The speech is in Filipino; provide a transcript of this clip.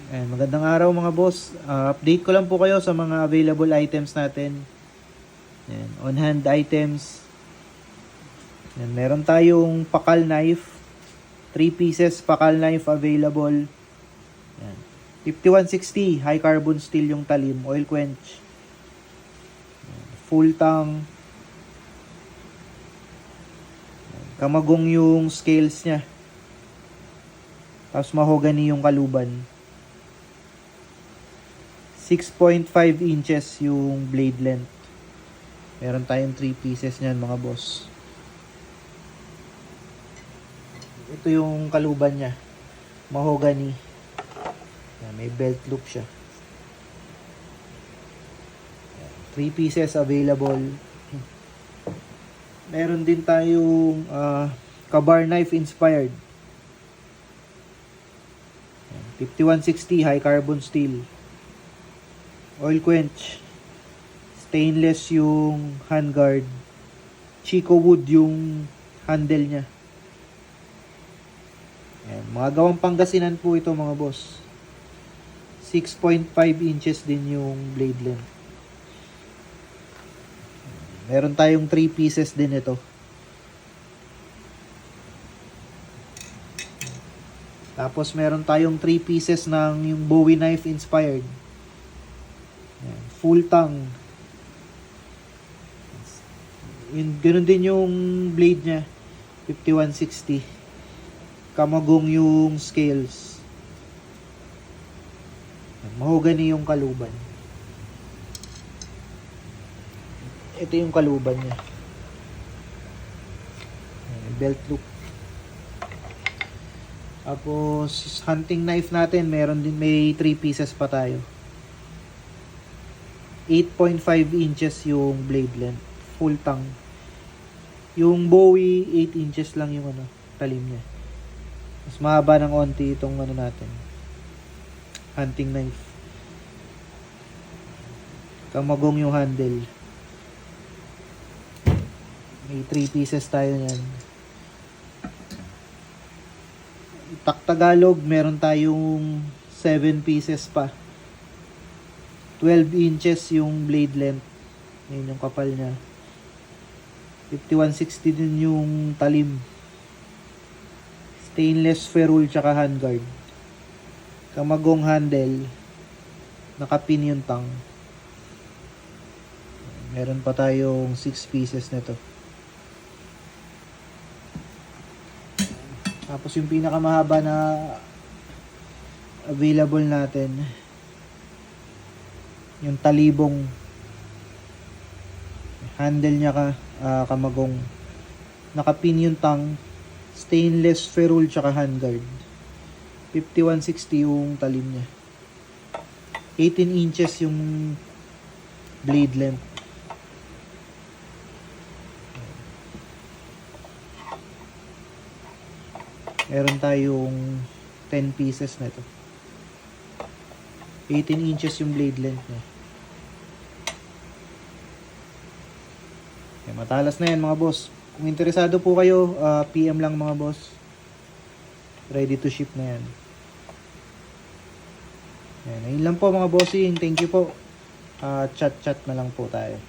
Ayan, magandang araw mga boss. Update ko lang po kayo sa mga available items natin. Ayan, on-hand items. Ayan, meron tayong pakal knife. 3 pieces pakal knife available. Ayan, 5160 high carbon steel yung talim, oil quench. Ayan, full tang. Ayan, kamagong yung scales niya. Tapos mahogany yung kaluban. 6.5 inches yung blade length. Meron tayong 3 pieces niyan mga boss. Ito yung kaluban niya. Mahogany. May belt loop siya. 3 pieces available. Meron din tayong Ka-Bar knife inspired. 5160 high carbon steel. Oil quench. Stainless yung handguard. Chico wood yung handle niya. Ayan, mga gawang Pangasinan po ito mga boss. 6.5 inches din yung blade length. Meron tayong 3 pieces din ito. Tapos meron tayong 3 pieces ng yung Bowie knife inspired. Ayan, full tang. Ganun din yung blade niya. 5160. Kamagong yung scales. Mahogany yung kaluban. Ito yung kaluban niya. Belt loop. Tapos hunting knife natin, meron din, may 3 pieces pa tayo. 8.5 inches yung blade length. Full tang. Yung Bowie 8 inches lang yung talim niya. Mas mahaba ng onti itong natin. Hunting knife. Kamagong yung handle. May 3 pieces tayo niyan. Tagalog, meron tayong 7 pieces pa. 12 inches yung blade length. Ngayon yung kapal niya. 5160 din yung talim. Stainless ferrule tsaka handguard. Kamagong handle. Nakapin yung tang. Meron pa tayong 6 pieces nito. Tapos yung pinakamahaba na available natin, yung talibong handle niya kamagong, nakapin yung tang, stainless ferrule tsaka handguard. 5160 yung talim niya. 18 inches yung blade length. Meron tayong 10 pieces na ito. 18 inches yung blade length niya. Okay, matalas na yan mga boss. Kung interesado po kayo, PM lang mga boss. Ready to ship na yan. Ayun lang po mga bossing. Thank you po. Chat na lang po tayo.